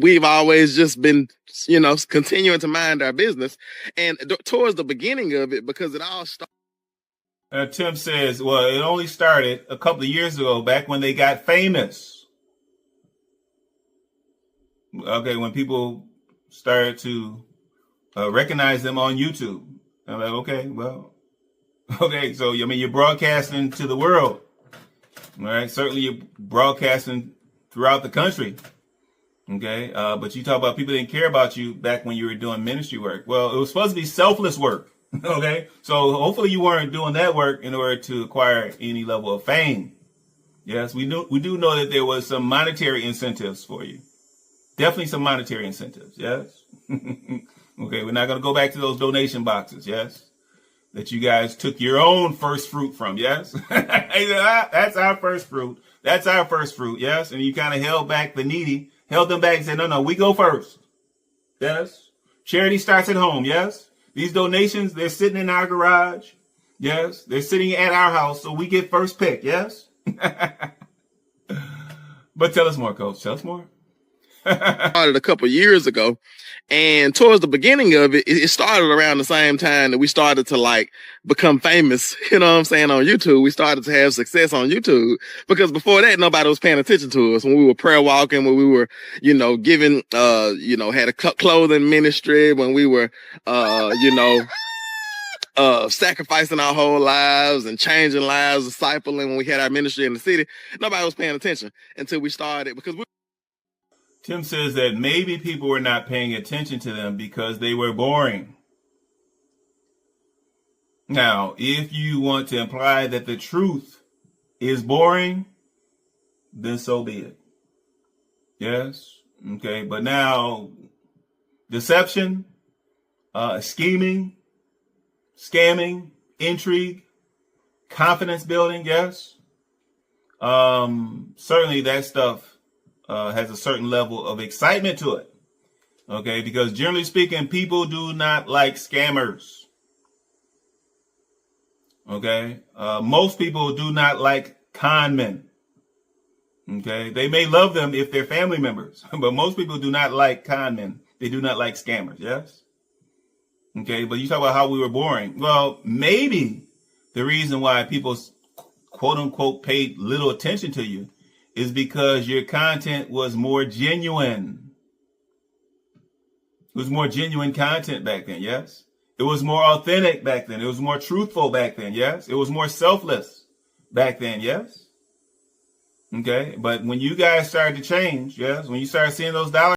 we've always just been, continuing to mind our business. And towards the beginning of it, because it all started. Tim says, well, it only started a couple of years ago, back when they got famous. Okay, when people started to recognize them on YouTube. I'm like, okay, well, okay, so, you're broadcasting to the world. All right, certainly you're broadcasting throughout the country. Okay, but you talk about people didn't care about you back when you were doing ministry work. Well, it was supposed to be selfless work. Okay, so hopefully you weren't doing that work in order to acquire any level of fame. Yes, we do know that there was some monetary incentives for you. Definitely some monetary incentives. Yes. Okay, we're not going to go back to those donation boxes. Yes, that you guys took your own first fruit from. Yes, that's our first fruit. That's our first fruit. Yes, and you kind of held back the needy. Held them back and said, no, we go first. Yes. Charity starts at home. Yes. These donations, they're sitting in our garage. Yes. They're sitting at our house, so we get first pick. Yes. But tell us more, Coach. Tell us more. Started a couple years ago, and towards the beginning of it, it started around the same time that we started to become famous, on YouTube. We started to have success on YouTube, because before that, nobody was paying attention to us. When we were prayer walking, when we were, giving, had a clothing ministry, when we were, sacrificing our whole lives and changing lives, discipling, when we had our ministry in the city, nobody was paying attention until we started, because Tim says that maybe people were not paying attention to them because they were boring. Now, if you want to imply that the truth is boring, then so be it. Yes. Okay. But now, deception, scheming, scamming, intrigue, confidence building. Yes. Certainly that stuff has a certain level of excitement to it. Okay, because generally speaking, people do not like scammers. Okay, most people do not like con men. Okay, they may love them if they're family members, but most people do not like con men. They do not like scammers. Yes. Okay, but you talk about how we were boring. Well, maybe the reason why people quote unquote paid little attention to you is because your content was more genuine. It was more genuine content back then, yes? It was more authentic back then. It was more truthful back then, yes? It was more selfless back then, yes? Okay, but when you guys started to change, yes, when you started seeing those dollars